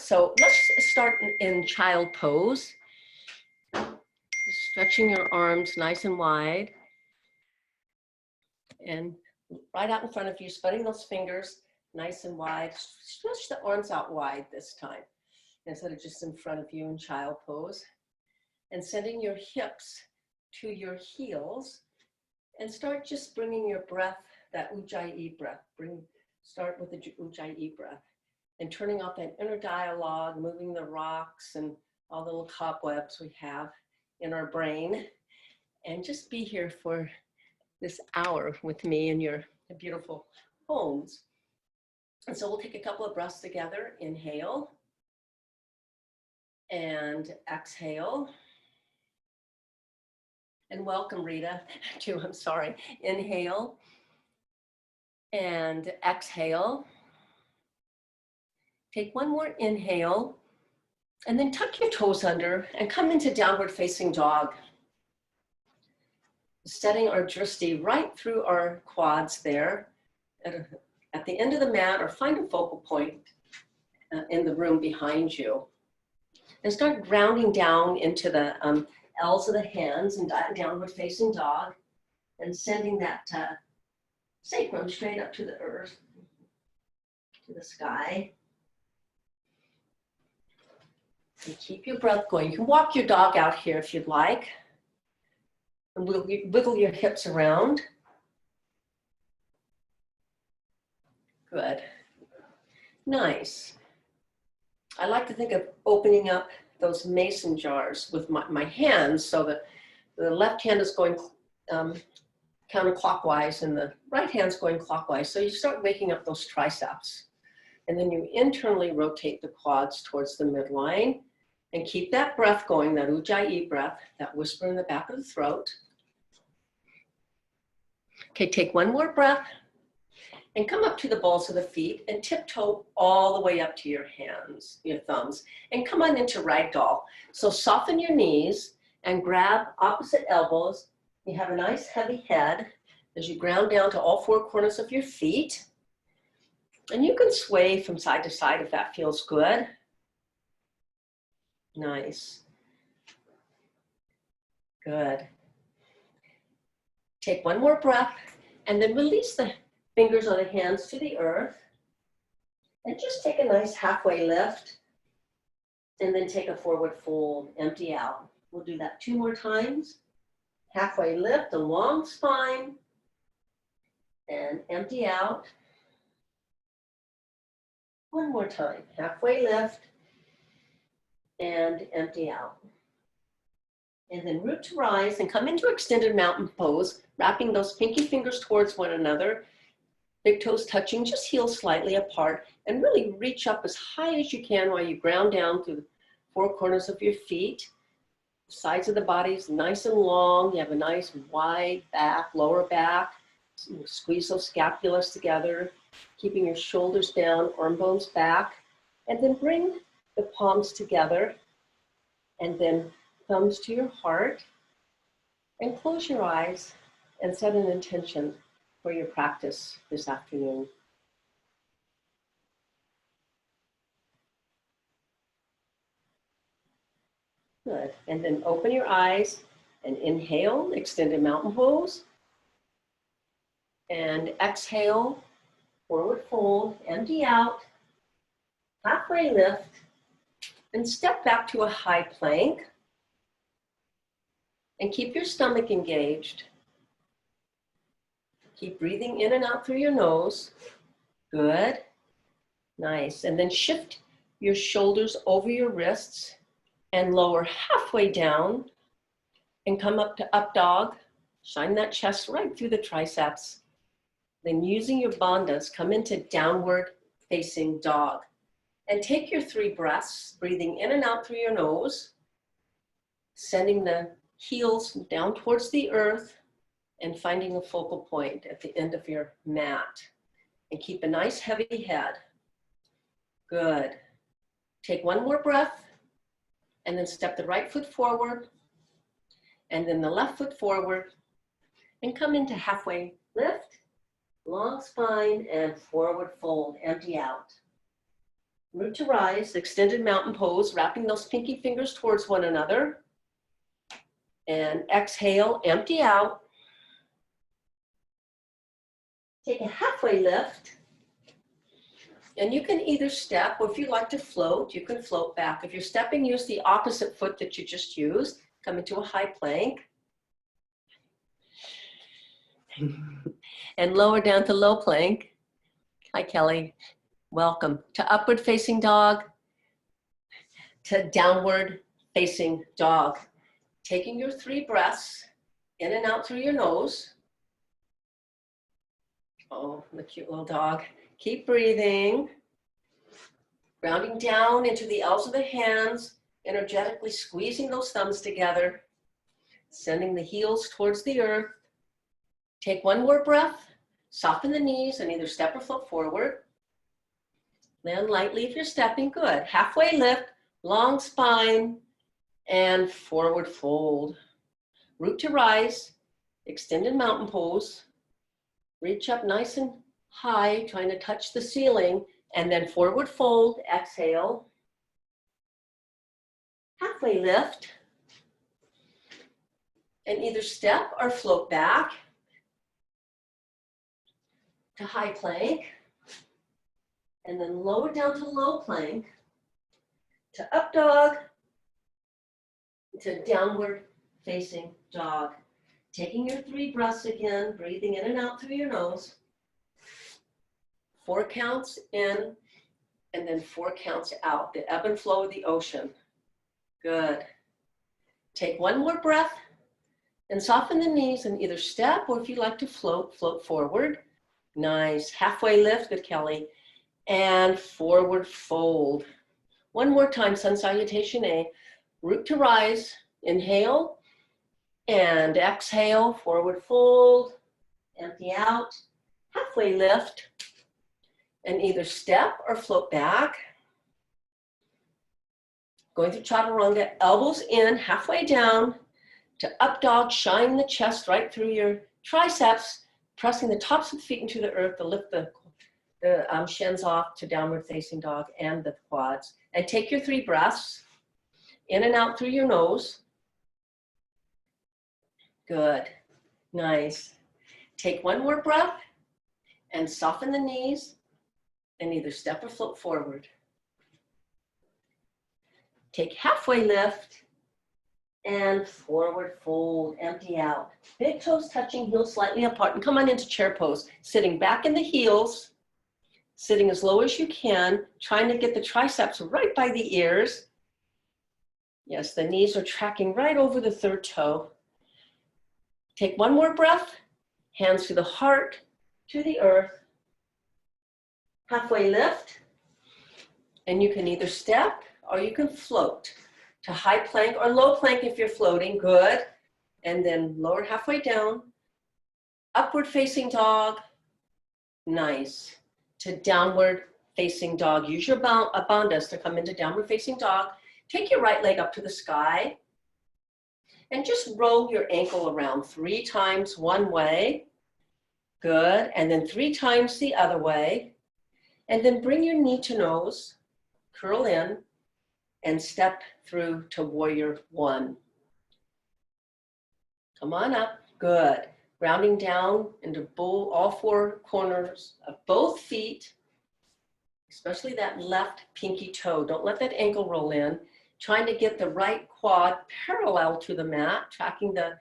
So let's start in child pose. Just stretching your arms nice and wide. And right out in front of you, spreading those fingers nice and wide. Stretch the arms out wide this time, instead of just in front of you in child pose. And sending your hips to your heels. And start just bringing your breath, that ujjayi breath. Start with the ujjayi breath. And turning off that inner dialogue, moving the rocks and all the little cobwebs we have in our brain. And just be here for this hour with me in your beautiful homes. And so we'll take a couple of breaths together. Inhale and exhale. And welcome, Rita, too, I'm sorry. Inhale and exhale. Take one more inhale and then tuck your toes under and come into downward facing dog. Setting our drishti right through our quads there at the end of the mat, or find a focal point in the room behind you. And start grounding down into the L's of the hands and downward facing dog, and sending that sacrum straight up to the earth, to the sky. And keep your breath going. You can walk your dog out here if you'd like. And wiggle your hips around. Good. Nice. I like to think of opening up those mason jars with my hands, so that the left hand is going counterclockwise and the right hand's going clockwise. So you start waking up those triceps. And then you internally rotate the quads towards the midline and keep that breath going, that ujjayi breath, that whisper in the back of the throat. Okay, take one more breath and come up to the balls of the feet and tiptoe all the way up to your hands, your thumbs, and come on into ragdoll. So soften your knees and grab opposite elbows. You have a nice heavy head as you ground down to all four corners of your feet. And you can sway from side to side if that feels good. Nice. Good. Take one more breath and then release the fingers on the hands to the earth. And just take a nice halfway lift. And then take a forward fold, empty out. We'll do that 2 more times. Halfway lift, a long spine. And empty out. 1 more time, halfway lift. And empty out. And then root to rise and come into extended mountain pose, wrapping those pinky fingers towards one another, big toes touching, just heels slightly apart, and really reach up as high as you can while you ground down through the 4 corners of your feet. The sides of the body is nice and long. You have a nice wide back, lower back. Squeeze those scapulas together, keeping your shoulders down, arm bones back, and then bring the palms together, and then thumbs to your heart, and close your eyes and set an intention for your practice this afternoon. Good, and then open your eyes and inhale, extended mountain pose, and exhale, forward fold, empty out, halfway lift, and step back to a high plank. And keep your stomach engaged. Keep breathing in and out through your nose. Good. Nice. And then shift your shoulders over your wrists and lower halfway down and come up to up dog. Shine that chest right through the triceps. Then using your bandhas, come into downward facing dog. And take your 3 breaths, breathing in and out through your nose, sending the heels down towards the earth and finding a focal point at the end of your mat. And keep a nice heavy head. Good. Take 1 more breath and then step the right foot forward and then the left foot forward and come into halfway lift, long spine, and forward fold, empty out. Root to rise, extended mountain pose, wrapping those pinky fingers towards one another. And exhale, empty out. Take a halfway lift. And you can either step, or if you like to float, you can float back. If you're stepping, use the opposite foot that you just used. Come into a high plank. And lower down to low plank. Hi, Kelly. Welcome to upward facing dog, to downward facing dog. Taking your 3 breaths in and out through your nose. Oh, the cute little dog. Keep breathing. Grounding down into the elbows of the hands, energetically squeezing those thumbs together, sending the heels towards the earth. Take 1 more breath, soften the knees and either step or float forward. Land lightly if you're stepping, good. Halfway lift, long spine, and forward fold. Root to rise, extended mountain pose. Reach up nice and high, trying to touch the ceiling, and then forward fold, exhale. Halfway lift, and either step or float back to high plank, and then lower down to low plank, to up dog, to downward facing dog. Taking your 3 breaths again, breathing in and out through your nose. 4 counts in, and then 4 counts out, the ebb and flow of the ocean. Good. Take 1 more breath and soften the knees and either step, or if you like to float, float forward. Nice. Halfway lift, good, Kelly. And forward fold. 1 more time, sun salutation A. Root to rise, inhale, and exhale, forward fold, empty out, halfway lift, and either step or float back. Going through chaturanga, elbows in, halfway down, to up dog, shine the chest right through your triceps, pressing the tops of the feet into the earth to lift the shins off to downward facing dog and the quads. And take your 3 breaths in and out through your nose. Good, nice. Take 1 more breath and soften the knees and either step or float forward. Take halfway lift and forward fold, empty out. Big toes touching, heels slightly apart, and come on into chair pose. Sitting back in the heels, sitting as low as you can, trying to get the triceps right by the ears. Yes, the knees are tracking right over the 3rd toe. Take 1 more breath, hands to the heart, to the earth. Halfway lift, and you can either step or you can float to high plank or low plank if you're floating, good. And then lower halfway down, upward facing dog, nice. To downward facing dog. Use your bandhas to come into downward facing dog. Take your right leg up to the sky. And just roll your ankle around 3 times one way. Good. And then 3 times the other way. And then bring your knee to nose, curl in, and step through to warrior 1. Come on up. Good. Rounding down into all 4 corners of both feet, especially that left pinky toe. Don't let that ankle roll in. Trying to get the right quad parallel to the mat, tracking the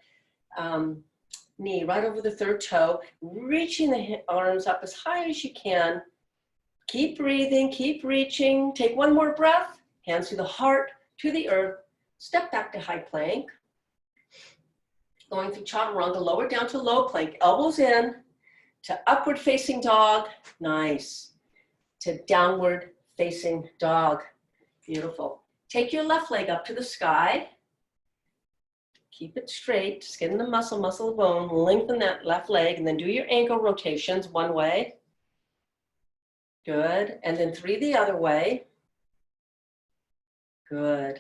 knee right over the 3rd toe, reaching the arms up as high as you can. Keep breathing, keep reaching. Take 1 more breath, hands to the heart, to the earth. Step back to high plank. Going through chaturanga, lower down to low plank, elbows in, to upward facing dog, nice. To downward facing dog, beautiful. Take your left leg up to the sky. Keep it straight, skin the muscle, muscle the bone, lengthen that left leg, and then do your ankle rotations 1 way. Good, and then 3 the other way. Good,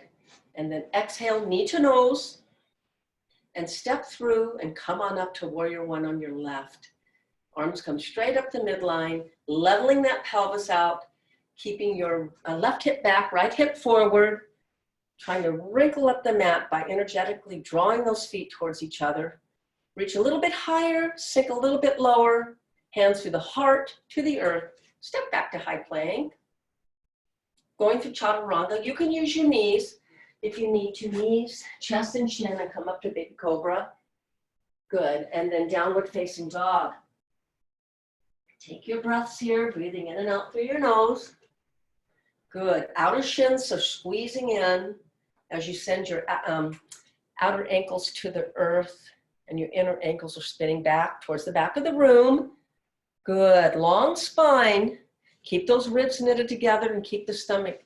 and then exhale, knee to nose, and step through and come on up to warrior 1 on your left. Arms come straight up the midline, leveling that pelvis out. keeping your left hip back, right hip forward, trying to wrinkle up the mat by energetically drawing those feet towards each other. Reach a little bit higher, sink a little bit lower, hands through the heart to the earth. Step back to high plank. Going through chaturanga, you can use your knees if you need to. Knees, chest and chin, and come up to baby cobra. Good, and then downward facing dog. Take your breaths here, breathing in and out through your nose. Good, outer shins, so squeezing in as you send your outer ankles to the earth, and your inner ankles are spinning back towards the back of the room. Good, long spine. Keep those ribs knitted together and keep the stomach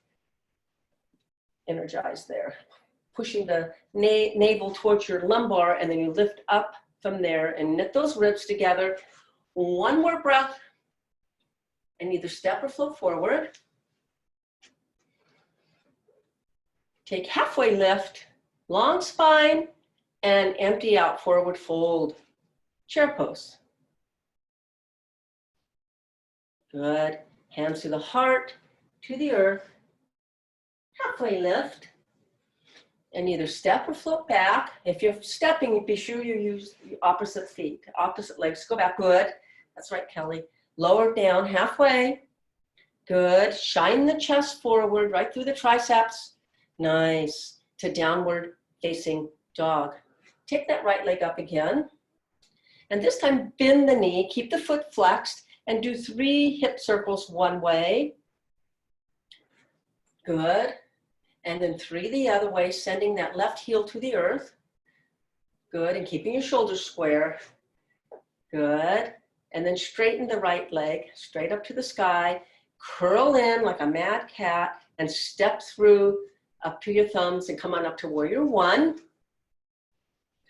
energized there. Pushing the navel towards your lumbar, and then you lift up from there and knit those ribs together. One more breath, and either step or float forward. Take halfway lift, long spine, and empty out, forward fold. Chair pose. Good. Hands to the heart, to the earth. Halfway lift. And either step or float back. If you're stepping, be sure you use your opposite feet, opposite legs. Go back. Good. That's right, Kelly. Lower down halfway. Good. Shine the chest forward, right through the triceps. Nice. To downward facing dog. Take that right leg up again. And this time, bend the knee. Keep the foot flexed. And do 3 hip circles one way. Good. And then 3 the other way, sending that left heel to the earth. Good. And keeping your shoulders square. Good. And then straighten the right leg, straight up to the sky. Curl in like a mad cat and step through up to your thumbs and come on up to warrior 1.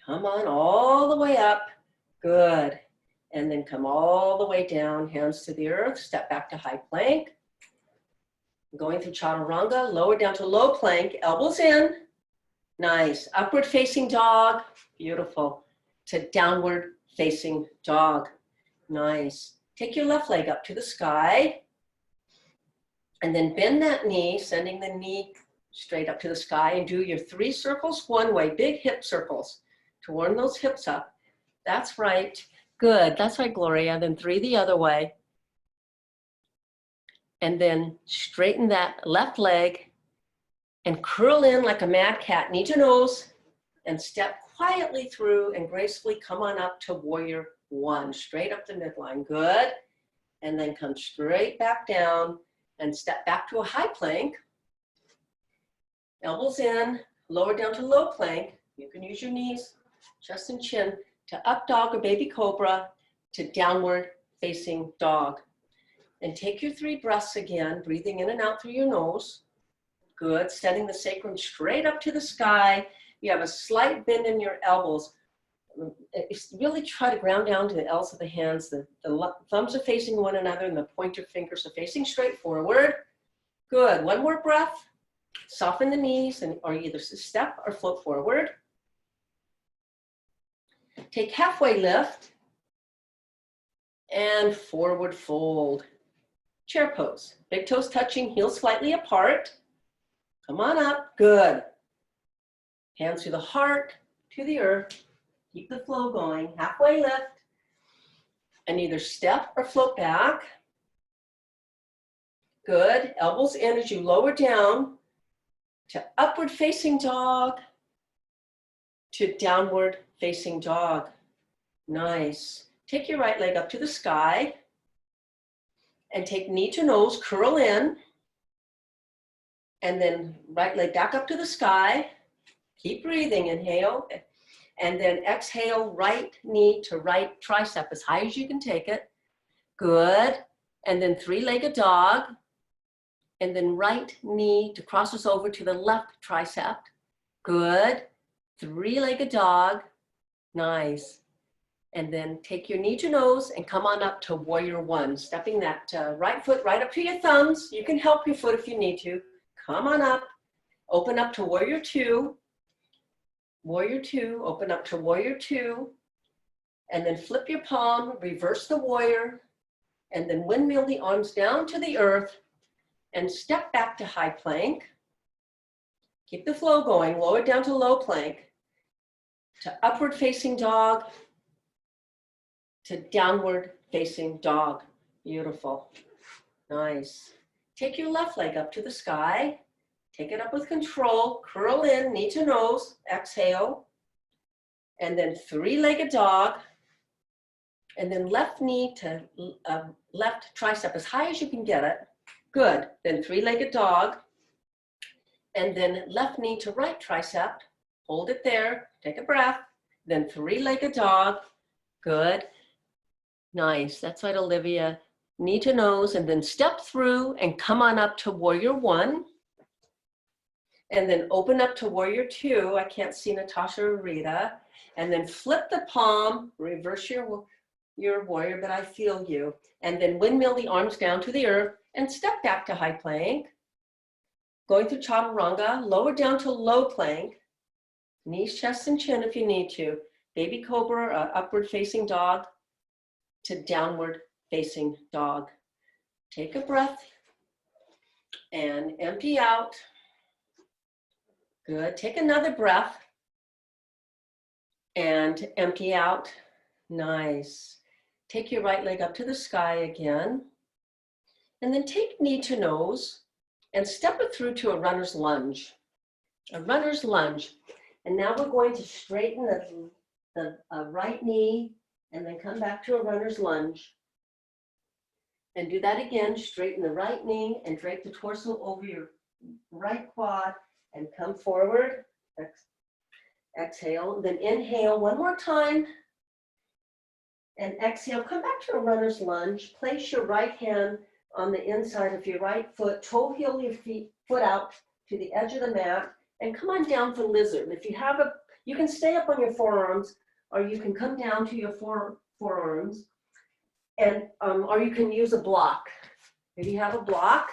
Come on all the way up. Good. And then come all the way down, hands to the earth, step back to high plank. Going through chaturanga, lower down to low plank, elbows in. Nice. Upward facing dog. Beautiful. To downward facing dog. Nice. Take your left leg up to the sky. And then bend that knee, sending the knee straight up to the sky, and do your 3 circles one way, big hip circles to warm those hips up. That's right. Good, that's right, Gloria. Then 3 the other way. And then straighten that left leg and curl in like a mad cat, knee to nose, and step quietly through and gracefully come on up to warrior 1, straight up the midline. Good. And then come straight back down and step back to a high plank. Elbows in, lower down to low plank. You can use your knees, chest and chin, to up dog or baby cobra, to downward facing dog. And take your 3 breaths again, breathing in and out through your nose. Good, sending the sacrum straight up to the sky. You have a slight bend in your elbows. Really try to ground down to the L's of the hands. The thumbs are facing one another and the pointer fingers are facing straight forward. Good, 1 more breath. Soften the knees or either step or float forward. Take halfway lift and forward fold. Chair pose. Big toes touching, heels slightly apart. Come on up. Good. Hands to the heart, to the earth. Keep the flow going. Halfway lift. And either step or float back. Good. Elbows in as you lower down to upward facing dog, to downward facing dog. Nice. Take your right leg up to the sky and take knee to nose, curl in, and then right leg back up to the sky. Keep breathing, inhale, and then exhale, right knee to right tricep as high as you can take it. Good. And then 3-legged dog, and then right knee to cross us over to the left tricep. Good. 3-legged dog. Nice. And then take your knee to nose and come on up to warrior 1, stepping that right foot right up to your thumbs. You can help your foot if you need to. Come on up. Open up to warrior 2. Warrior 2, open up to warrior 2. And then flip your palm, reverse the warrior, and then windmill the arms down to the earth. and step back to high plank. Keep the flow going, lower it down to low plank, to upward facing dog, to downward facing dog. Beautiful, nice. Take your left leg up to the sky, take it up with control, curl in, knee to nose, exhale, and then three-legged dog, and then left knee to left tricep as high as you can get it. Good, then three-legged dog, and then left knee to right tricep, hold it there, take a breath, then three-legged dog, good, nice, that's right, Olivia, knee to nose, and then step through and come on up to warrior one, and then open up to warrior two, I can't see Natasha or Rita, and then flip the palm, reverse your warrior, but I feel you, and then windmill the arms down to the earth, and step back to high plank, going through chaturanga, lower down to low plank, knees, chest, and chin if you need to. Baby cobra, upward facing dog to downward facing dog. Take a breath and empty out. Good, take another breath and empty out. Nice. Take your right leg up to the sky again. And then take knee to nose and step it through to a runner's lunge. A runner's lunge. And now we're going to straighten the right knee and then come back to a runner's lunge. And do that again, straighten the right knee and drape the torso over your right quad and come forward. Exhale, then inhale one more time. And exhale, come back to a runner's lunge. Place your right hand on the inside of your right foot, toe heel your foot out to the edge of the mat, and come on down for lizard. If you have you can stay up on your forearms, or you can come down to your forearms, and or you can use a block. If you have a block,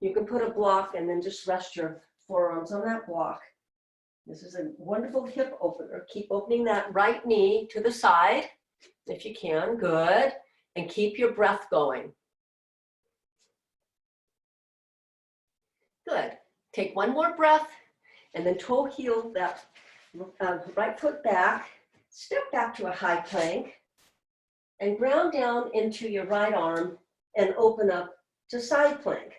you can put a block and then just rest your forearms on that block. This is a wonderful hip opener. Keep opening that right knee to the side, if you can, good, and keep your breath going. Good. Take one more breath and then toe heel that right foot back, step back to a high plank and ground down into your right arm and open up to side plank,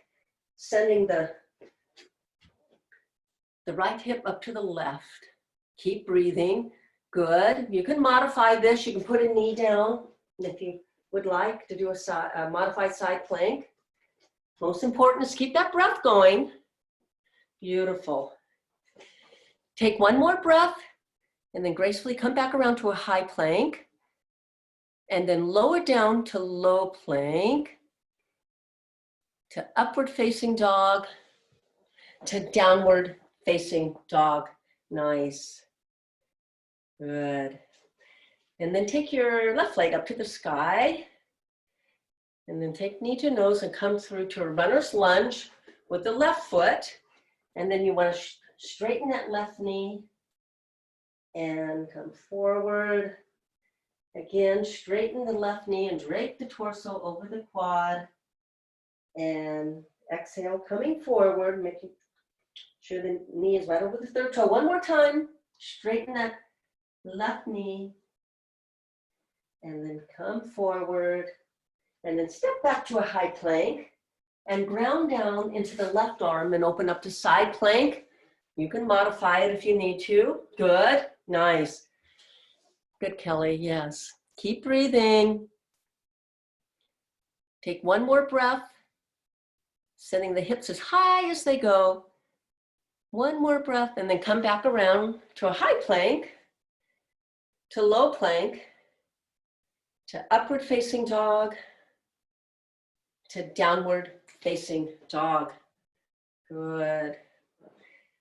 sending the right hip up to the left. Keep breathing. Good. You can modify this. You can put a knee down if you would like to do a modified side plank. Most important is keep that breath going. Beautiful. Take one more breath and then gracefully come back around to a high plank and then lower down to low plank, to upward facing dog, to downward facing dog. Nice. Good. And then take your left leg up to the sky and then take knee to nose and come through to a runner's lunge with the left foot. And then you want to straighten that left knee and come forward. Again, straighten the left knee and drape the torso over the quad. And exhale, coming forward, making sure the knee is right over the third toe. One more time, straighten that left knee. And then come forward. And then step back to a high plank. And ground down into the left arm and open up to side plank. You can modify it if you need to. Good, nice. Good, Kelly, yes. Keep breathing. Take one more breath, sending the hips as high as they go. One more breath, and then come back around to a high plank, to low plank, to upward facing dog, to downward facing dog. Good.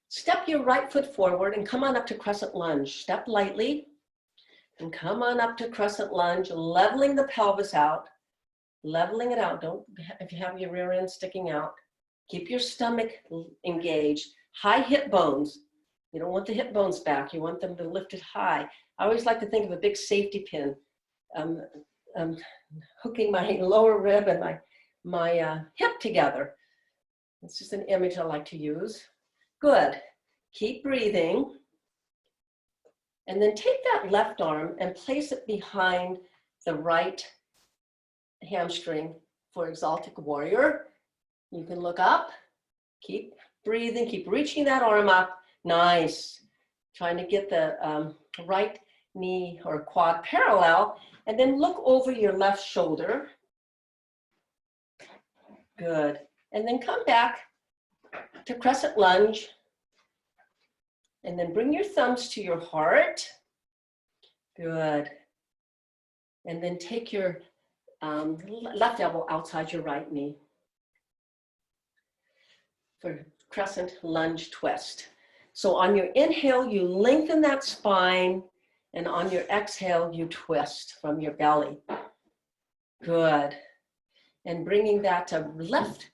Step your right foot forward and come on up to crescent lunge. Step lightly and come on up to crescent lunge, leveling the pelvis out, leveling it out. Don't, if you have your rear end sticking out, keep your stomach engaged. High hip bones. You don't want the hip bones back. You want them to lift it high. I always like to think of a big safety pin, hooking my lower rib and my hip together. It's just an image I like to use. Good. Keep breathing. And then take that left arm and place it behind the right hamstring for Exalted Warrior. You can look up. Keep breathing. Keep reaching that arm up. Nice. Trying to get the right knee or quad parallel. And then look over your left shoulder. Good. And then come back to crescent lunge. And then bring your thumbs to your heart. Good. And then take your left elbow outside your right knee for crescent lunge twist. So on your inhale, you lengthen that spine, and on your exhale, you twist from your belly. Good. And bringing that left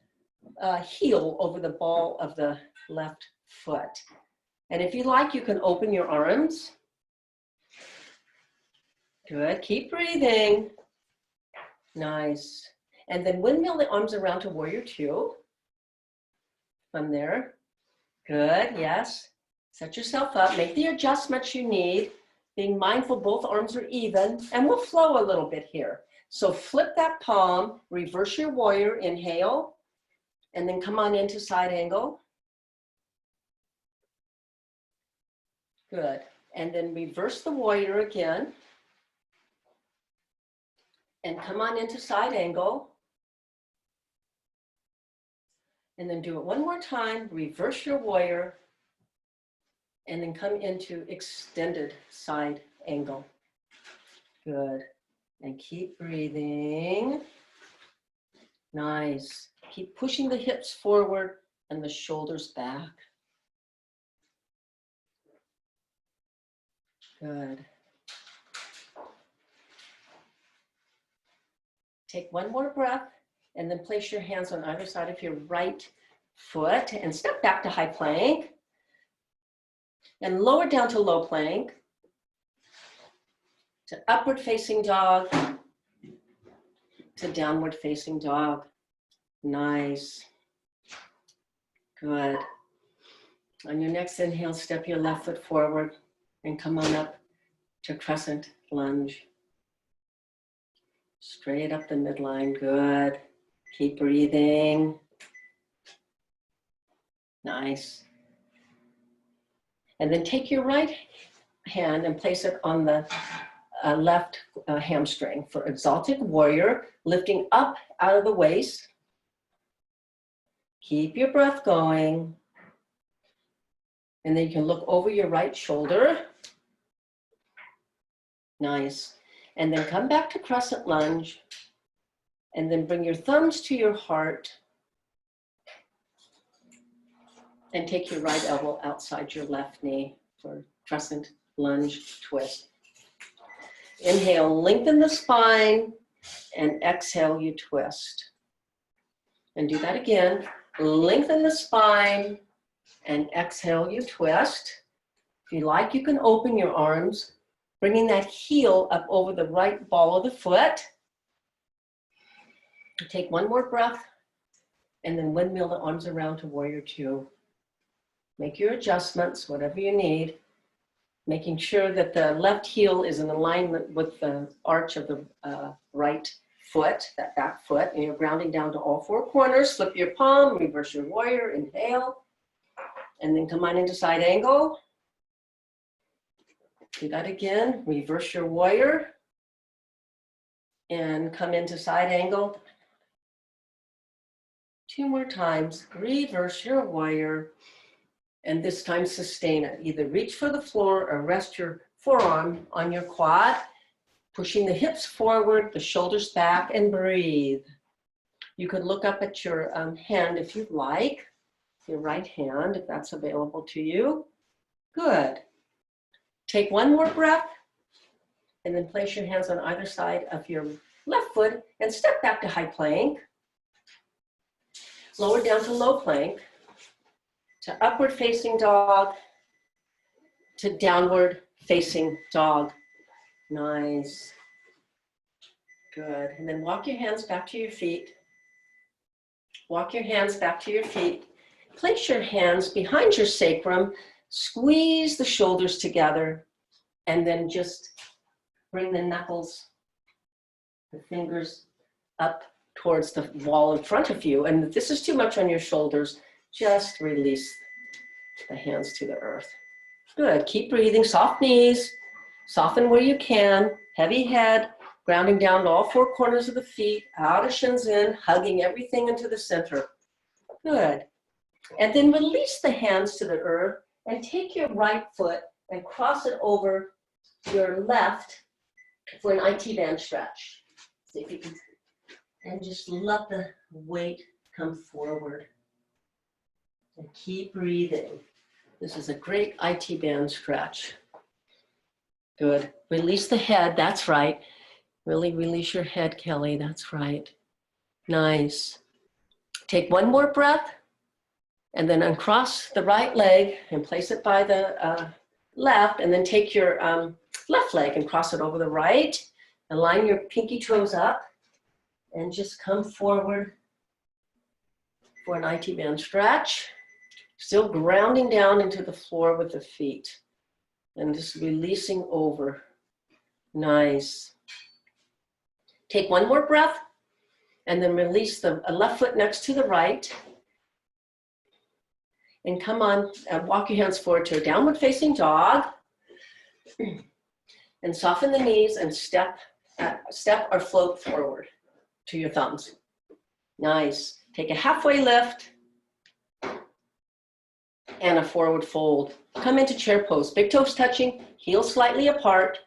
heel over the ball of the left foot. And if you like, you can open your arms. Good. Keep breathing. Nice. And then windmill the arms around to warrior two. From there. Good. Yes. Set yourself up. Make the adjustments you need. Being mindful both arms are even. And we'll flow a little bit here. So flip that palm. Reverse your warrior. Inhale. And then come on into side angle. Good. And then reverse the warrior again. And come on into side angle. And then do it one more time. Reverse your warrior. And then come into extended side angle. Good. And keep breathing. Nice. Keep pushing the hips forward and the shoulders back. Good. Take one more breath and then place your hands on either side of your right foot and step back to high plank and lower down to low plank to upward facing dog to downward facing dog. Nice. Good. On your next inhale, step your left foot forward and come on up to crescent lunge. Straight up the midline. Good. Keep breathing. Nice. And then take your right hand and place it on the left hamstring for Exalted Warrior, lifting up out of the waist. Keep your breath going. And then you can look over your right shoulder. Nice. And then come back to crescent lunge. And then bring your thumbs to your heart. And take your right elbow outside your left knee for crescent lunge twist. Inhale, lengthen the spine, and exhale, you twist. And do that again. Lengthen the spine, and exhale, you twist. If you like, you can open your arms, bringing that heel up over the right ball of the foot. Take one more breath, and then windmill the arms around to warrior two. Make your adjustments, whatever you need, making sure that the left heel is in alignment with the arch of the right foot, that back foot, and you're grounding down to all four corners. Flip your palm, reverse your warrior, inhale, and then come on into side angle. Do that again, reverse your warrior, and come into side angle. Two more times, reverse your warrior, and this time sustain it. Either reach for the floor or rest your forearm on your quad, pushing the hips forward, the shoulders back, and breathe. You could look up at your hand if you'd like, your right hand, if that's available to you. Good. Take one more breath, and then place your hands on either side of your left foot and step back to high plank. Lower down to low plank, to upward facing dog, to downward facing dog. Nice. Good. And then walk your hands back to your feet. Walk your hands back to your feet. Place your hands behind your sacrum. Squeeze the shoulders together. And then just bring the knuckles, the fingers up towards the wall in front of you. And if this is too much on your shoulders, just release the hands to the earth. Good. Keep breathing. Soft knees. Soften where you can. Heavy head. Grounding down to all four corners of the feet. Outer shins in. Hugging everything into the center. Good. And then release the hands to the earth and take your right foot and cross it over your left for an IT band stretch. See if you can, and just let the weight come forward. And keep breathing. This is a great IT band stretch. Good. Release the head, that's right. Really release your head, Kelly, that's right. Nice. Take one more breath. And then uncross the right leg and place it by the left, and then take your left leg and cross it over the right. And line your pinky toes up and just come forward for an IT band stretch. Still grounding down into the floor with the feet and just releasing over. Nice. Take one more breath and then release the left foot next to the right. And come on, walk your hands forward to a downward facing dog. And soften the knees and step or float forward to your thumbs. Nice. Take a halfway lift and a forward fold. Come into chair pose. Big toes touching, heels slightly apart.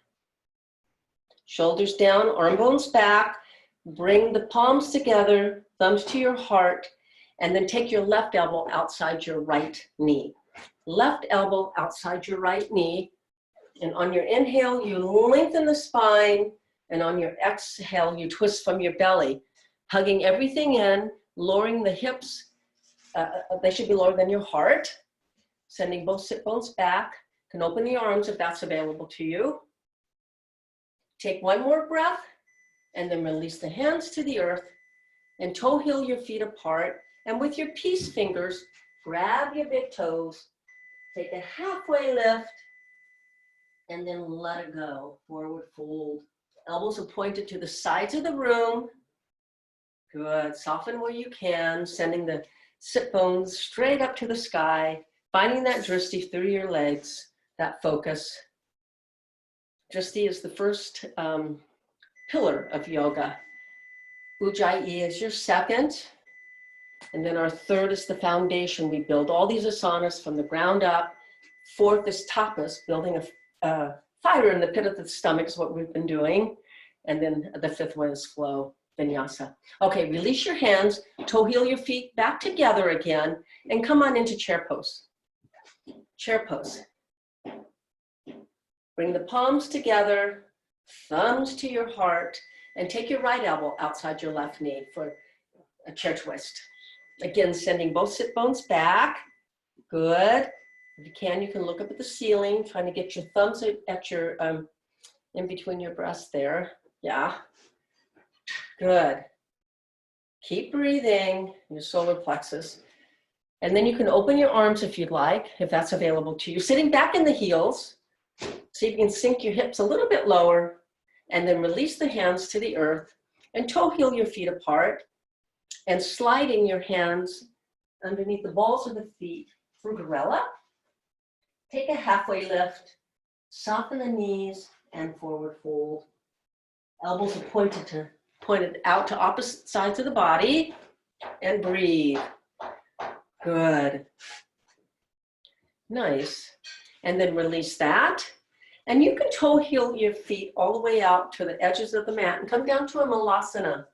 Shoulders down, arm bones back. Bring the palms together, thumbs to your heart. And then take your left elbow outside your right knee. Left elbow outside your right knee. And on your inhale, you lengthen the spine. And on your exhale, you twist from your belly, hugging everything in, lowering the hips. They should be lower than your heart. Sending both sit bones back. You can open the arms if that's available to you. Take one more breath. And then release the hands to the earth. And toe heel your feet apart. And with your peace fingers, grab your big toes, take a halfway lift, and then let it go. Forward fold. Elbows are pointed to the sides of the room. Good. Soften where you can, sending the sit bones straight up to the sky, finding that drishti through your legs, that focus. Drishti is the first pillar of yoga. Ujjayi is your second. And then our third is the foundation. We build all these asanas from the ground up. Fourth is tapas, building a fire in the pit of the stomach is what we've been doing. And then the fifth one is flow, vinyasa. Okay, release your hands, toe heel your feet back together again, and come on into chair pose. Chair pose. Bring the palms together, thumbs to your heart, and take your right elbow outside your left knee for a chair twist. Again, sending both sit bones back. Good. If you can look up at the ceiling, trying to get your thumbs at your, in between your breasts there. Yeah. Good. Keep breathing, your solar plexus. And then you can open your arms if you'd like, if that's available to you. Sitting back in the heels, so you can sink your hips a little bit lower, and then release the hands to the earth, and toe heel your feet apart. And sliding your hands underneath the balls of the feet for gorilla. Take a halfway lift, soften the knees, and forward fold. Elbows are pointed out to opposite sides of the body, and breathe. Good. Nice. And then release that. And you can toe heel your feet all the way out to the edges of the mat and come down to a malasana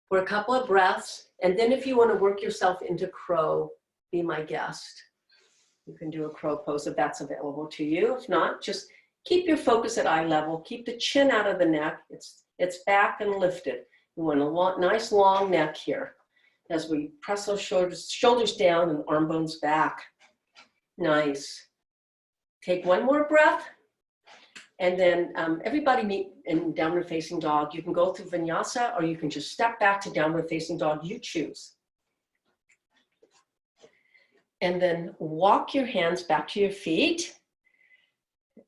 for a couple of breaths. And then if you want to work yourself into crow, be my guest. You can do a crow pose if that's available to you. If not, just keep your focus at eye level. Keep the chin out of the neck. It's back and lifted. You want a nice long neck here as we press those shoulders down and arm bones back. Nice. Take one more breath. And then everybody meet in downward facing dog. You can go through vinyasa or you can just step back to downward facing dog. You choose. And then walk your hands back to your feet.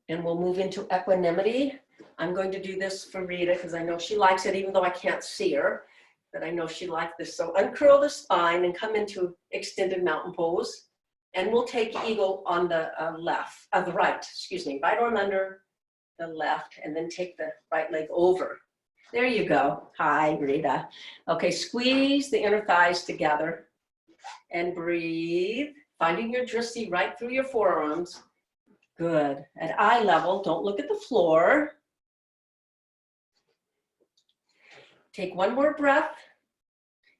And we'll move into equanimity. I'm going to do this for Rita because I know she likes it, even though I can't see her. But I know she liked this. So uncurl the spine and come into extended mountain pose. And we'll take eagle on the right arm under the left, and then take the right leg over. There you go. Hi, Rita. Okay, squeeze the inner thighs together and breathe, finding your drishti right through your forearms. Good. At eye level, don't look at the floor. Take one more breath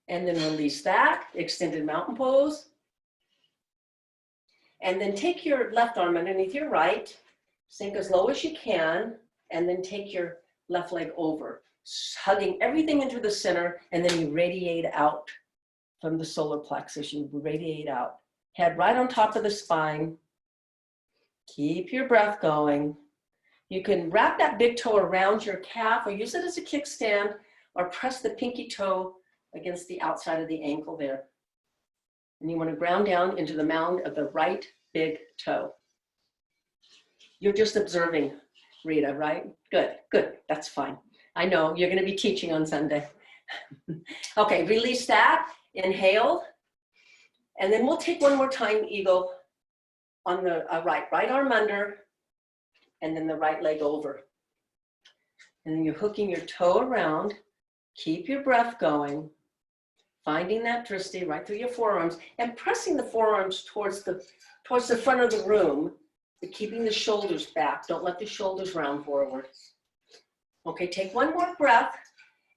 and then release that, extended mountain pose. And then take your left arm underneath your right, sink as low as you can, and then take your left leg over, hugging everything into the center, and then you radiate out from the solar plexus. You radiate out. Head right on top of the spine. Keep your breath going. You can wrap that big toe around your calf or use it as a kickstand, or press the pinky toe against the outside of the ankle there. And you want to ground down into the mound of the right big toe. You're just observing, Rita, right? Good, good, that's fine. I know you're going to be teaching on Sunday. Okay, release that, inhale, and then we'll take one more time, eagle, on the right arm under, and then the right leg over. And then you're hooking your toe around, keep your breath going, finding that drishti right through your forearms, and pressing the forearms towards the front of the room, but keeping the shoulders back. Don't let the shoulders round forward. Okay, take one more breath,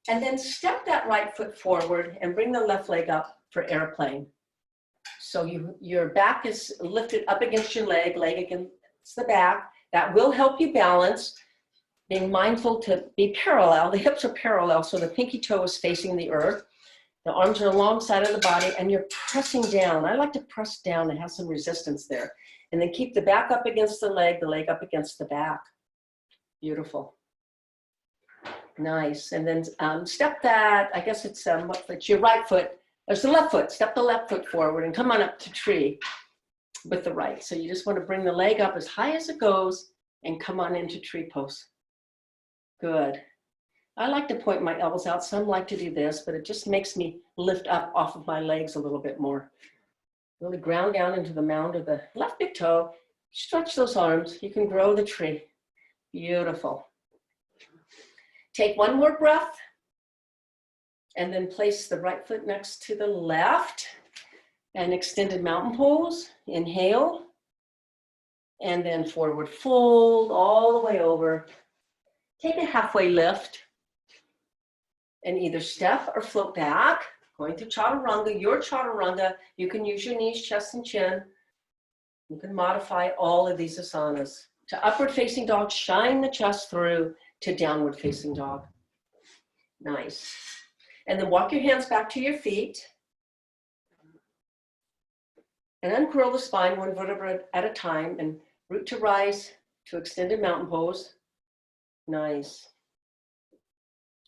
and then step that right foot forward and bring the left leg up for airplane. So your back is lifted up against your leg against the back. That will help you balance, being mindful to be parallel. The hips are parallel, so the pinky toe is facing the earth. The arms are alongside of the body, and you're pressing down. I like to press down and have some resistance there. And then keep the back up against the leg up against the back. Beautiful. Nice. And then step that, I guess it's your right foot. There's the left foot. Step the left foot forward and come on up to tree with the right. So you just want to bring the leg up as high as it goes and come on into tree pose. Good. I like to point my elbows out. Some like to do this, but it just makes me lift up off of my legs a little bit more. Really ground down into the mound of the left big toe. Stretch those arms. You can grow the tree. Beautiful. Take one more breath, and then place the right foot next to the left, and extended mountain pose. Inhale, and then forward fold all the way over. Take a halfway lift, and either step or float back, going to chaturanga. Your chaturanga, you can use your knees, chest, and chin. You can modify all of these asanas. To upward facing dog, shine the chest through, to downward facing dog. Nice. And then walk your hands back to your feet. And uncurl the spine one vertebra at a time, and root to rise to extended mountain pose. Nice.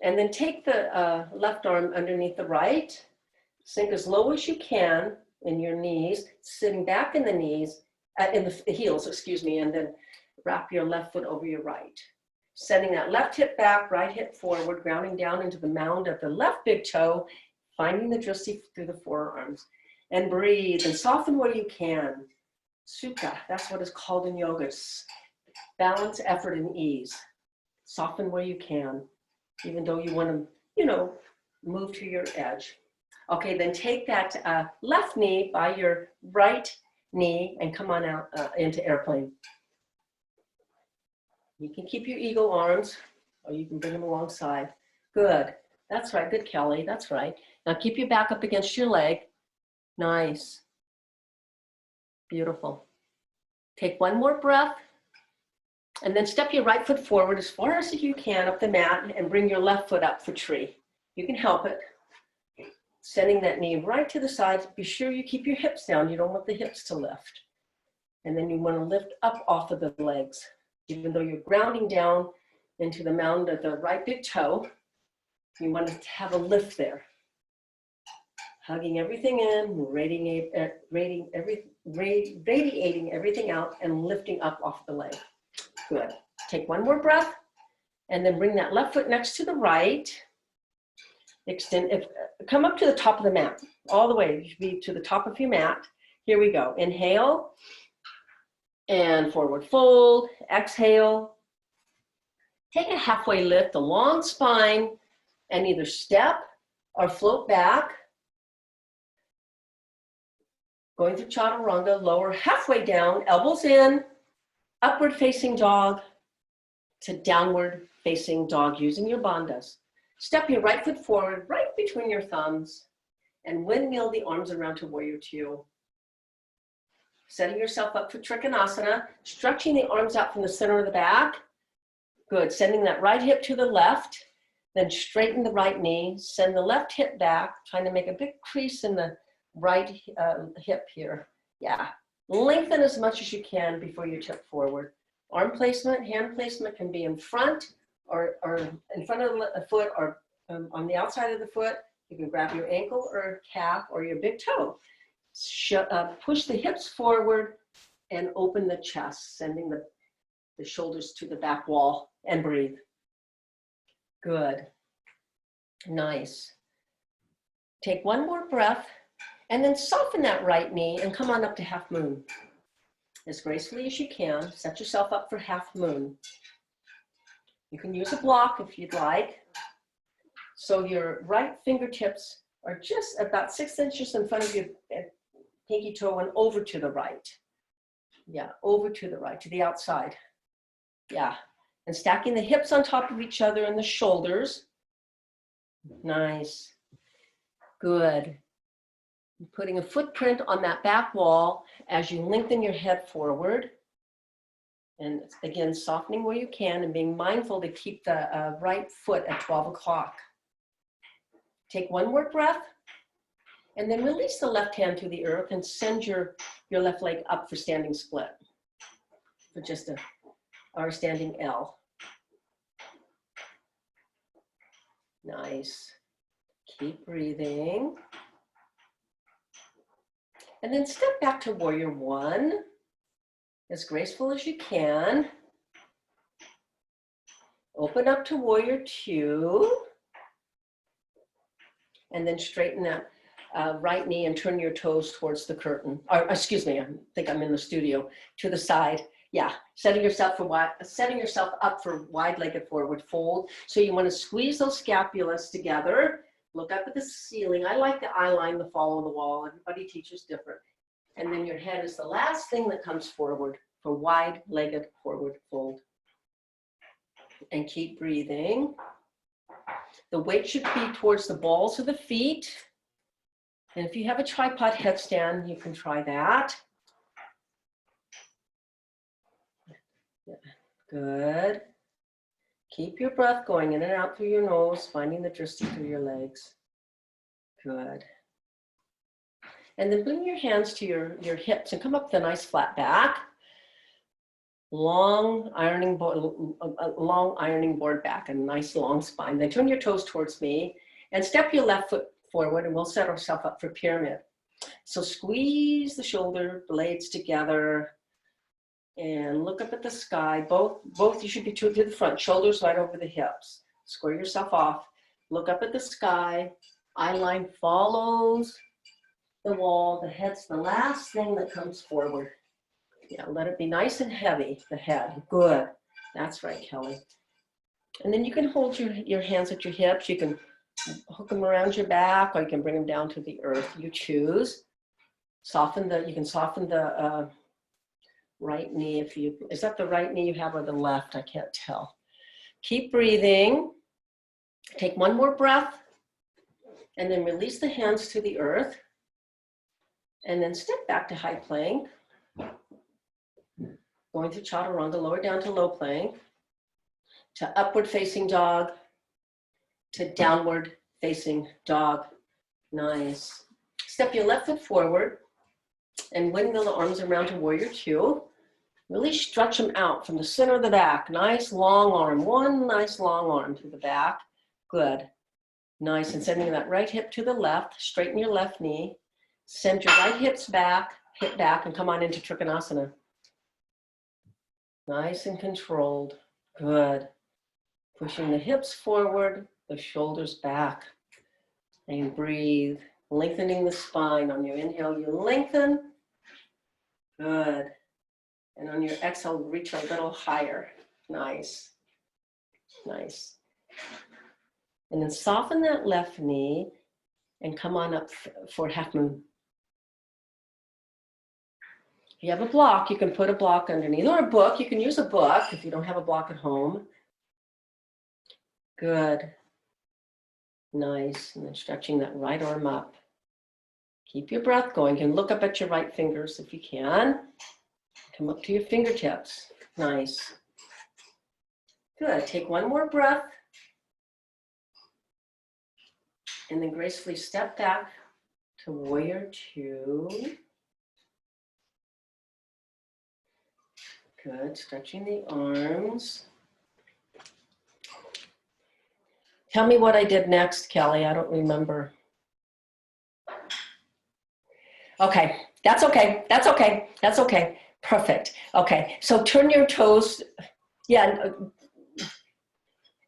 And then take the left arm underneath the right. Sink as low as you can in your knees, sitting back in the knees, in the heels, excuse me, and then wrap your left foot over your right. Sending that left hip back, right hip forward, grounding down into the mound of the left big toe, finding the drishti through the forearms. And breathe and soften where you can. Sukha, that's what is called in yoga. Balance, effort, and ease. Soften where you can, even though you want to, move to your edge. Okay, then take that left knee by your right knee and come on out into airplane. You can keep your eagle arms, or you can bring them alongside. Good. That's right. Good, Kelly. That's right. Now keep your back up against your leg. Nice. Beautiful. Take one more breath, and then step your right foot forward as far as you can up the mat, and bring your left foot up for tree. You can help it. Sending that knee right to the side. Be sure you keep your hips down. You don't want the hips to lift. And then you want to lift up off of the legs. Even though you're grounding down into the mound of the right big toe, you want to have a lift there. Hugging everything in, radiating everything out and lifting up off the leg. Good. Take one more breath and then bring that left foot next to the right. Extend, come up to the top of the mat, all the way. You should be to the top of your mat. Here we go. Inhale and forward fold. Exhale. Take a halfway lift, a long spine, and either step or float back. Going through chaturanga, lower halfway down, elbows in, upward facing dog to downward facing dog using your bandhas. Step your right foot forward, right between your thumbs, and windmill the arms around to warrior two. Setting yourself up for Trikonasana, stretching the arms out from the center of the back. Good, sending that right hip to the left, then straighten the right knee, send the left hip back, trying to make a big crease in the right hip here. Yeah, lengthen as much as you can before you tip forward. Arm placement, hand placement can be in front or in front of the foot or on the outside of the foot. You can grab your ankle or calf or your big toe. Push the hips forward and open the chest, sending the shoulders to the back wall and breathe. Good. Nice. Take one more breath and then soften that right knee and come on up to half moon. As gracefully as you can, set yourself up for half moon. You can use a block if you'd like. So your right fingertips are just about 6 inches in front of your pinky toe and over to the right. Yeah, over to the right, to the outside. Yeah, and stacking the hips on top of each other and the shoulders. Nice. Good. Putting a footprint on that back wall as you lengthen your head forward. And again, softening where you can and being mindful to keep the right foot at 12 o'clock. Take one more breath and then release the left hand to the earth and send your left leg up for standing split. For just our standing L. Nice. Keep breathing. And then step back to warrior one, as graceful as you can. Open up to warrior two. And then straighten that right knee and turn your toes towards the curtain. Or, excuse me, I think I'm in the studio. To the side. Yeah, setting yourself up for wide-legged forward fold. So you want to squeeze those scapulas together. Look up at the ceiling. I like the eye line to follow the wall. Everybody teaches different. And then your head is the last thing that comes forward for wide-legged forward fold. And keep breathing. The weight should be towards the balls of the feet. And if you have a tripod headstand, you can try that. Good. Keep your breath going in and out through your nose, finding the drishti through your legs. Good. And then bring your hands to your hips and come up with a nice flat back. Long ironing board back, a nice long spine. Then turn your toes towards me and step your left foot forward and we'll set ourselves up for pyramid. So squeeze the shoulder blades together and look up at the sky. Both you should be to the front, shoulders right over the hips. Square yourself off. Look up at the sky. Eye line follows the wall. The head's the last thing that comes forward. Yeah, let it be nice and heavy, the head. Good. That's right, Kelly. And then you can hold your hands at your hips. You can hook them around your back, or you can bring them down to the earth. You choose. You can soften the right knee if you, is that the right knee you have or the left? I can't tell. Keep breathing. Take one more breath and then release the hands to the earth. And then step back to high plank. Going through chaturanga, lower down to low plank, to upward facing dog, to downward facing dog. Nice. Step your left foot forward and windmill the arms around to warrior two. Really stretch them out from the center of the back. Nice long arm, one nice long arm to the back. Good. Nice, and sending that right hip to the left, straighten your left knee, send your right hip back, and come on into Trikonasana. Nice and controlled, good. Pushing the hips forward, the shoulders back, and breathe, lengthening the spine. On your inhale, you lengthen, good. And on your exhale, reach a little higher, nice, nice. And then soften that left knee and come on up for half moon. If you have a block, you can put a block underneath, or a book. You can use a book if you don't have a block at home. Good. Nice. And then stretching that right arm up. Keep your breath going. You can look up at your right fingers if you can. Come up to your fingertips. Nice. Good. Take one more breath. And then gracefully step back to warrior two. Good. Stretching the arms. Tell me what I did next, Kelly. I don't remember. Okay. That's okay. That's okay. That's okay. Perfect. Okay. So turn your toes. Yeah.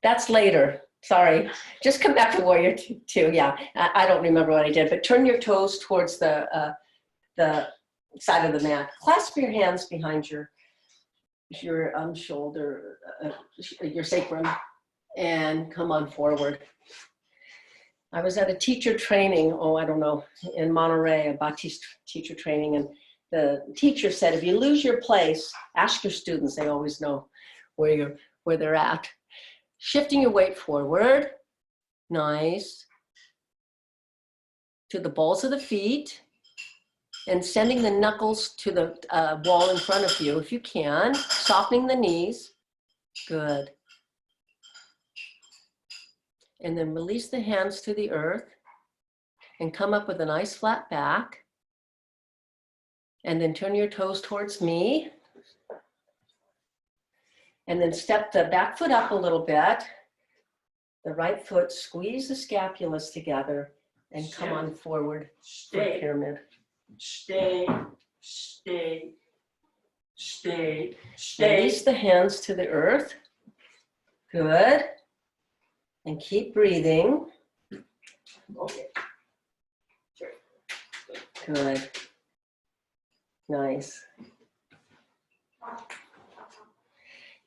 That's later. Sorry. Just come back to warrior two. Yeah. I don't remember what I did, but turn your toes towards the side of the mat. Clasp your hands behind your shoulder, your sacrum, and come on forward. I was at a teacher training, I don't know, in Monterey, a Baptiste teacher training, and the teacher said, if you lose your place, ask your students, they always know where they're at. Shifting your weight forward, nice, to the balls of the feet, and sending the knuckles to the wall in front of you if you can, softening the knees, good. And then release the hands to the earth and come up with a nice flat back. And then turn your toes towards me. And then step the back foot up a little bit. The right foot, squeeze the scapulas together and come on forward for a pyramid. Stay. Release the hands to the earth. Good. And keep breathing. Okay. Good. Nice.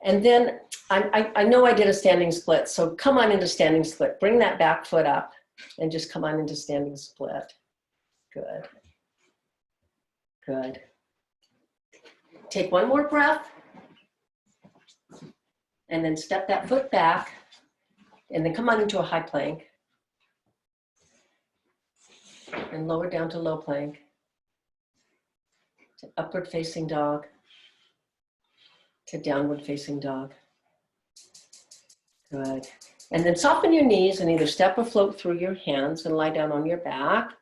And then I know I did a standing split, so come on into standing split. Bring that back foot up and just come on into standing split. Good. Good. Take one more breath. And then step that foot back. And then come on into a high plank. And lower down to low plank. To upward facing dog. To downward facing dog. Good. And then soften your knees and either step or float through your hands and lie down on your back.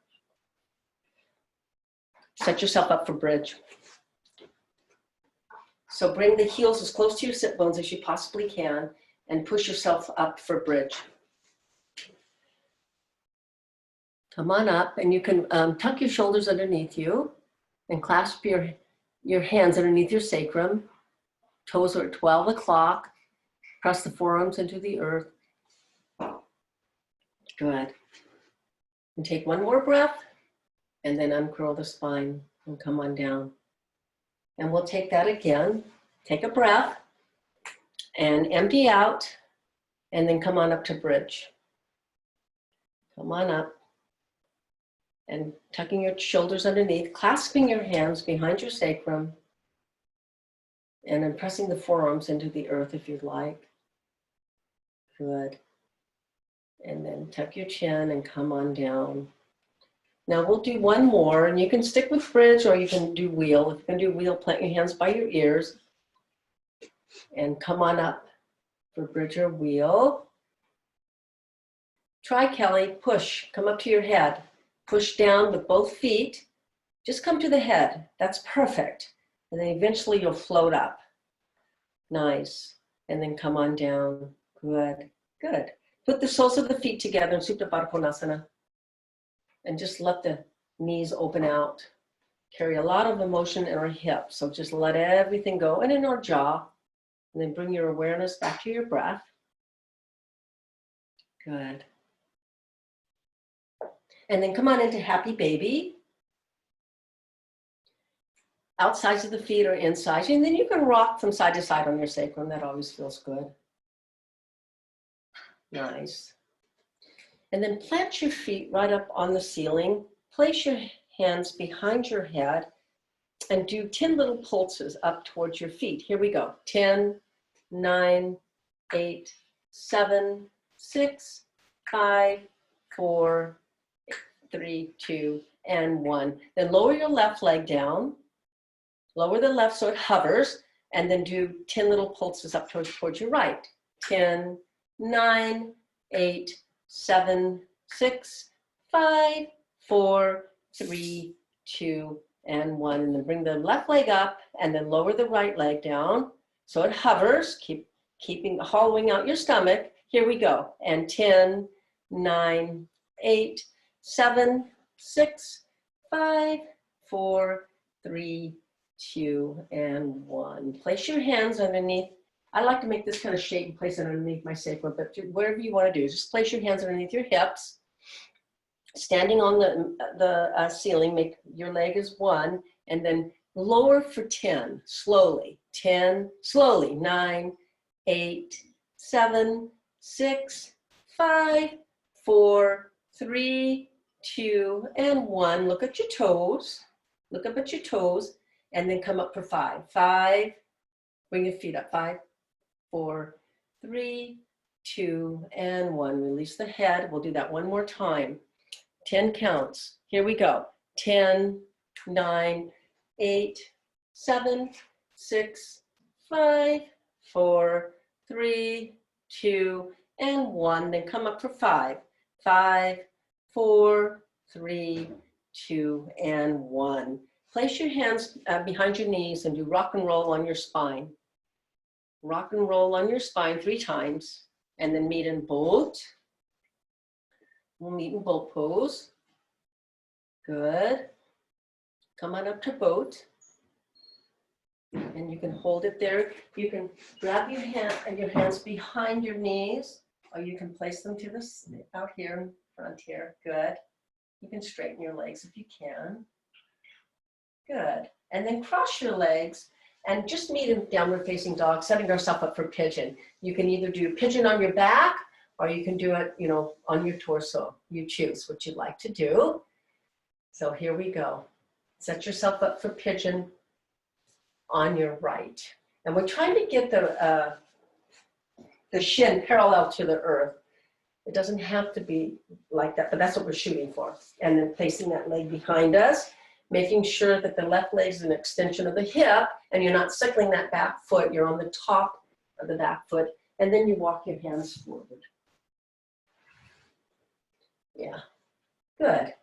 Set yourself up for bridge. So bring the heels as close to your sit bones as you possibly can and push yourself up for bridge. Come on up, and you can tuck your shoulders underneath you and clasp your hands underneath your sacrum. Toes are at 12 o'clock. Press the forearms into the earth. Good. And take one more breath, and then uncurl the spine and come on down. And we'll take that again. Take a breath and empty out, and then come on up to bridge. Come on up. And tucking your shoulders underneath, clasping your hands behind your sacrum, and then pressing the forearms into the earth if you'd like. Good. And then tuck your chin and come on down. Now we'll do one more, and you can stick with bridge or you can do wheel. If you can do wheel, plant your hands by your ears and come on up for bridge or wheel. Try, Kelly, push, come up to your head. Push down with both feet. Just come to the head. That's perfect. And then eventually you'll float up. Nice. And then come on down. Good. Good. Put the soles of the feet together in Supta Baddha Konasana and just let the knees open out. Carry a lot of emotion in our hips, so just let everything go, and in our jaw. And then bring your awareness back to your breath. Good. And then come on into happy baby. Outsides of the feet or inside. And then you can rock from side to side on your sacrum. That always feels good. Nice. And then plant your feet right up on the ceiling. Place your hands behind your head and do 10 little pulses up towards your feet. Here we go. 10, 9, 8, 7, 6, 5, 4, 3, 2, and 1. Then lower your left leg down. Lower the left so it hovers, and then do 10 little pulses up towards your right. 10, 9, 8, 7, 6, 5, 4, 3, 2, and 1. And then bring the left leg up and then lower the right leg down so it hovers, keeping hollowing out your stomach. Here we go. And 10, 9, 8, 7, 6, 5, 4, 3, 2, and 1. Place your hands underneath. I like to make this kind of shape and place it underneath my sacrum, but wherever you want to do, just place your hands underneath your hips. Standing on the ceiling, make your leg as 1, and then lower for 10, slowly. 10, slowly. 9, 8, 7, 6, 5, 4, 3, 2, and 1. Look at your toes. Look up at your toes, and then come up for 5. 5, bring your feet up. 5, 4, 3, 2, and 1. Release the head. We'll do that one more time. 10 counts. Here we go. 10, 9, 8, 7, 6, 5, 4, 3, 2, and 1. Then come up for 5. 5, 4, 3, 2, and 1. Place your hands behind your knees and do rock and roll on your spine. Rock and roll on your spine 3 times, and then meet in boat. We'll meet in boat pose. Good. Come on up to boat. And you can hold it there. You can grab your hands behind your knees, or you can place them to this out here in front here. Good. You can straighten your legs if you can. Good. And then cross your legs and just meet in downward facing dog, setting ourselves up for pigeon. You can either do pigeon on your back, or you can do it, on your torso. You choose what you'd like to do. So here we go. Set yourself up for pigeon on your right. And we're trying to get the shin parallel to the earth. It doesn't have to be like that, but that's what we're shooting for. And then placing that leg behind us, making sure that the left leg is an extension of the hip, and you're not cycling that back foot. You're on the top of the back foot, and then you walk your hands forward. Yeah, good.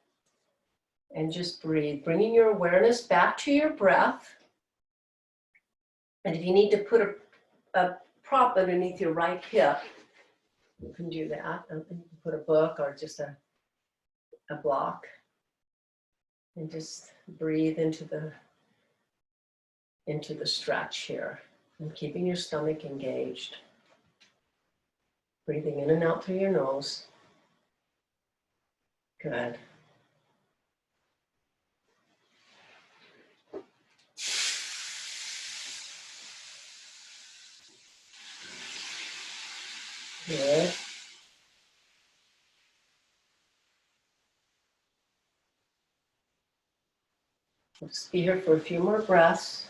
And just breathe, bringing your awareness back to your breath. And if you need to put a prop underneath your right hip, you can do that. You can put a book or just a block. And just breathe into the stretch here. And keeping your stomach engaged. Breathing in and out through your nose. Good. Good. We'll just be here for a few more breaths.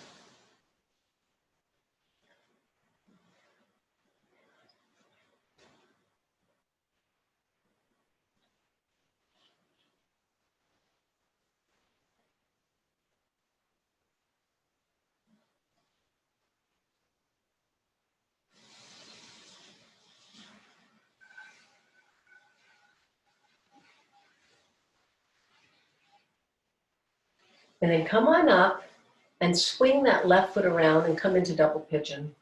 And then come on up and swing that left foot around and come into double pigeon.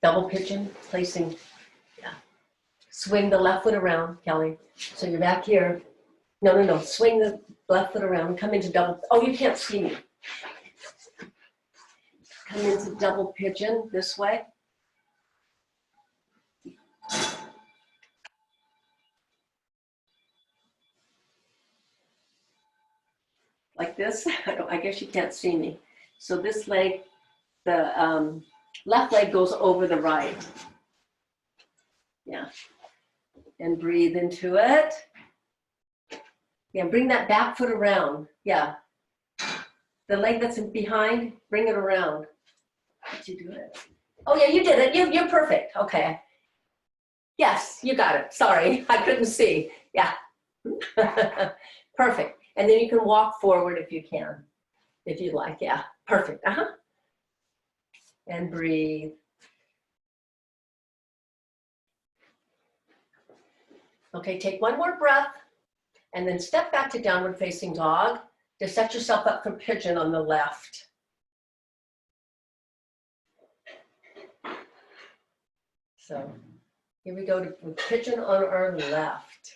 Double pigeon, placing, yeah. Swing the left foot around, Kelly. So you're back here. No, no, no. Swing the left foot around. Come into double. Oh, you can't see me. Come into double pigeon this way. Like this. I guess you can't see me. So this leg, the left leg goes over the right. Yeah. And breathe into it. Yeah, bring that back foot around. Yeah. The leg that's behind, bring it around. Did you do it? Oh yeah, you did it. You're perfect. Okay. Yes, you got it. Sorry, I couldn't see. Yeah. Perfect. And then you can walk forward if you can, if you'd like. Yeah, perfect. And breathe. Okay, take one more breath and then step back to downward facing dog to set yourself up for pigeon on the left. So here we go to pigeon on our left.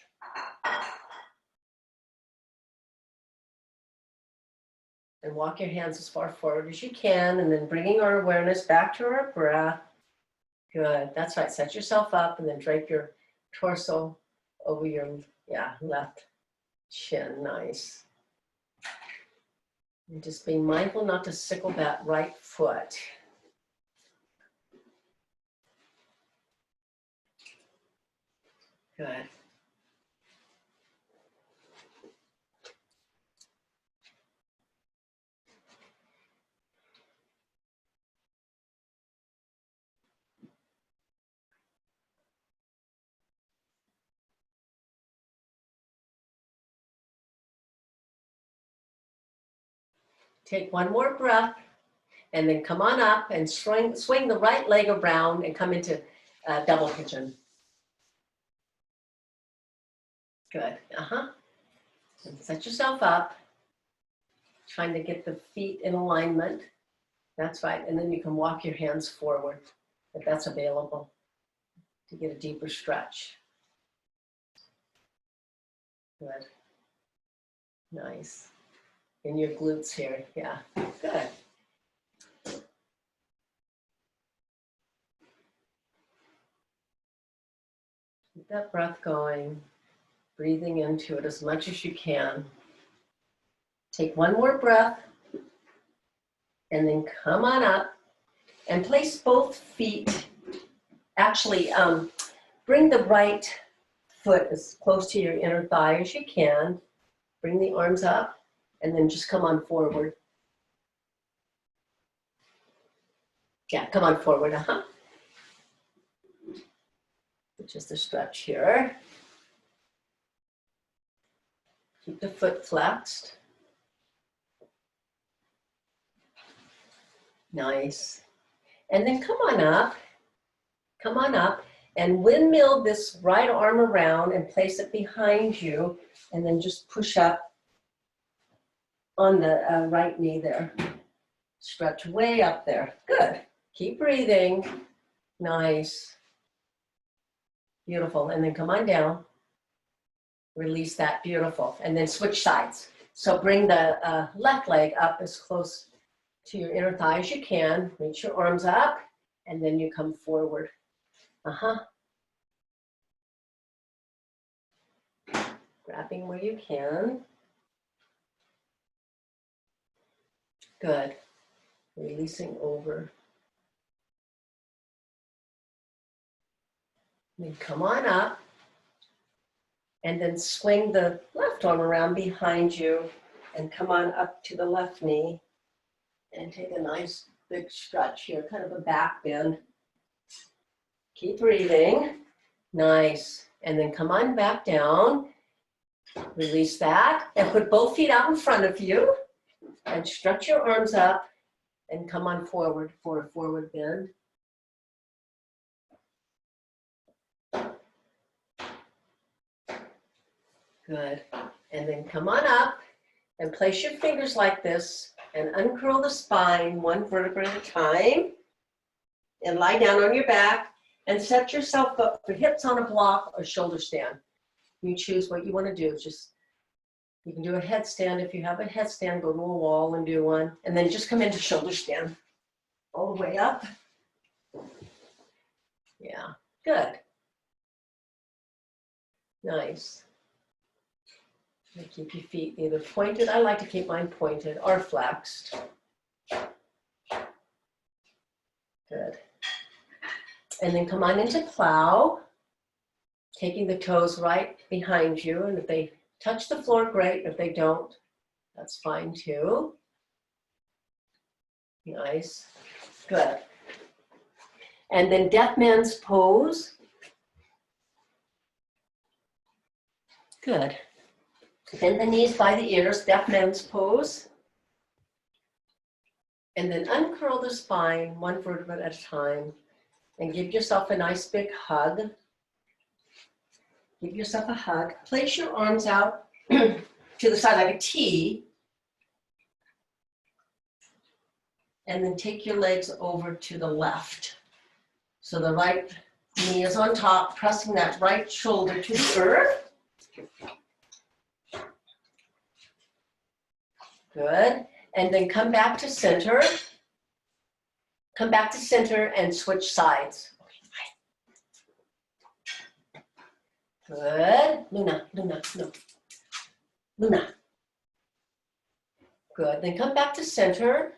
And walk your hands as far forward as you can, and then bringing our awareness back to our breath. Good, that's right, set yourself up and then drape your torso over your, left chin, nice. And just being mindful not to sickle that right foot. Good. Take one more breath and then come on up and swing the right leg around and come into double pigeon. Good, And set yourself up, trying to get the feet in alignment. That's right, and then you can walk your hands forward if that's available to get a deeper stretch. Good, nice. In your glutes here, yeah, good. Keep that breath going, breathing into it as much as you can. Take one more breath, and then come on up and place both feet. Actually, bring the right foot as close to your inner thigh as you can. Bring the arms up, and then just come on forward. Yeah, come on forward, Just a stretch here. Keep the foot flexed. Nice. And then come on up and windmill this right arm around and place it behind you, and then just push up on the right knee there. Stretch way up there. Good. Keep breathing. Nice. Beautiful. And then come on down. Release that. Beautiful. And then switch sides. So bring the left leg up as close to your inner thigh as you can. Reach your arms up, and then you come forward. Grabbing where you can. Good. Releasing over. Then come on up, and then swing the left arm around behind you and come on up to the left knee and take a nice big stretch here, kind of a back bend. Keep breathing. Nice. And then come on back down. Release that and put both feet out in front of you and stretch your arms up and come on forward for a forward bend. Good. And then come on up and place your fingers like this and uncurl the spine one vertebra at a time. And lie down on your back And set yourself up for hips on a block or shoulder stand. You choose what you want to do. You can do a headstand. If you have a headstand, go to a wall and do one. And then just come into shoulder stand all the way up. Yeah, good. Nice. And keep your feet either pointed. I like to keep mine pointed or flexed. Good. And then come on into plow, taking the toes right behind you. And if they touch the floor, great. If they don't, that's fine too. Nice. Good. And then deaf man's pose. Good. Bend the knees by the ears, deaf man's pose. And then uncurl the spine, one vertebrae at a time. And give yourself a nice big hug. Give yourself a hug. Place your arms out to the side like a T. And then take your legs over to the left. So the right knee is on top, pressing that right shoulder to the earth. Good. And then come back to center. Come back to center and switch sides. Good. Luna, Luna, no. Luna. Good. Then come back to center.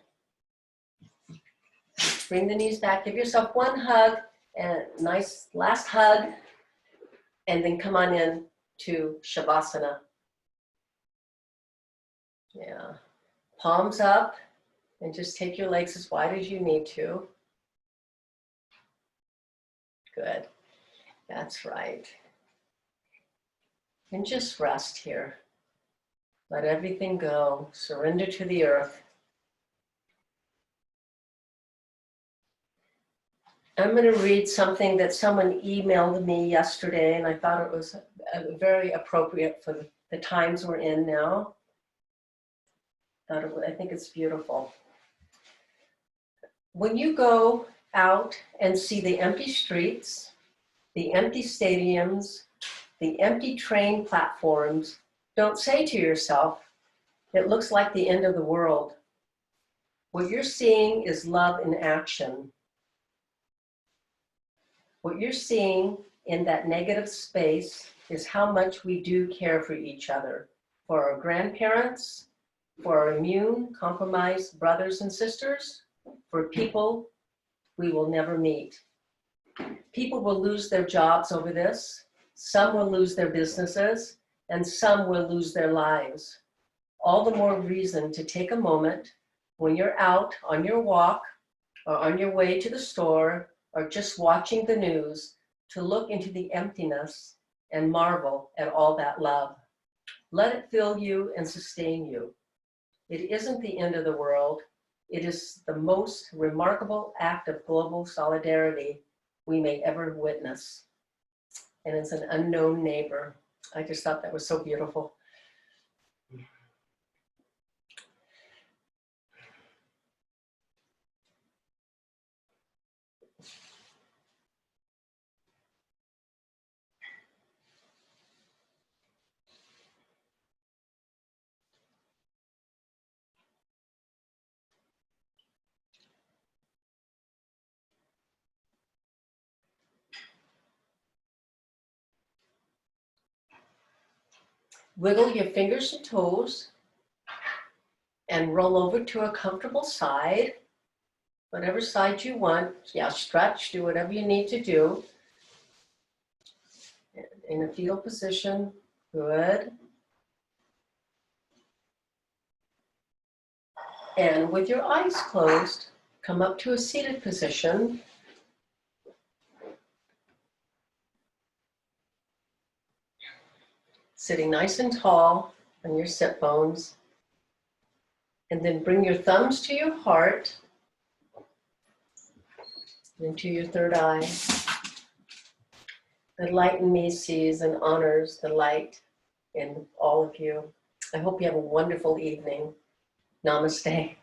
Bring the knees back. Give yourself one hug and nice last hug. And then come on in to Shavasana. Yeah. Palms up. And just take your legs as wide as you need to. Good. That's right. And just rest here. Let everything go. Surrender to the earth. I'm going to read something that someone emailed me yesterday, and I thought it was very appropriate for the times we're in now. I think it's beautiful. When you go out and see the empty streets, the empty stadiums, the empty train platforms, don't say to yourself, it looks like the end of the world. What you're seeing is love in action. What you're seeing in that negative space is how much we do care for each other, for our grandparents, for our immune compromised brothers and sisters, for people we will never meet. People will lose their jobs over this. Some will lose their businesses, and some will lose their lives. All the more reason to take a moment when you're out on your walk or on your way to the store or just watching the news to look into the emptiness and marvel at all that love. Let it fill you and sustain you. It isn't the end of the world. It is the most remarkable act of global solidarity we may ever witness. And it's an unknown neighbor. I just thought that was so beautiful. Wiggle your fingers and toes and roll over to a comfortable side, whatever side you want. Yeah, stretch, do whatever you need to do. In a fetal position, good. And with your eyes closed, come up to a seated position. Sitting nice and tall on your sit bones. And then bring your thumbs to your heart, into your third eye. The light in me sees and honors the light in all of you. I hope you have a wonderful evening. Namaste.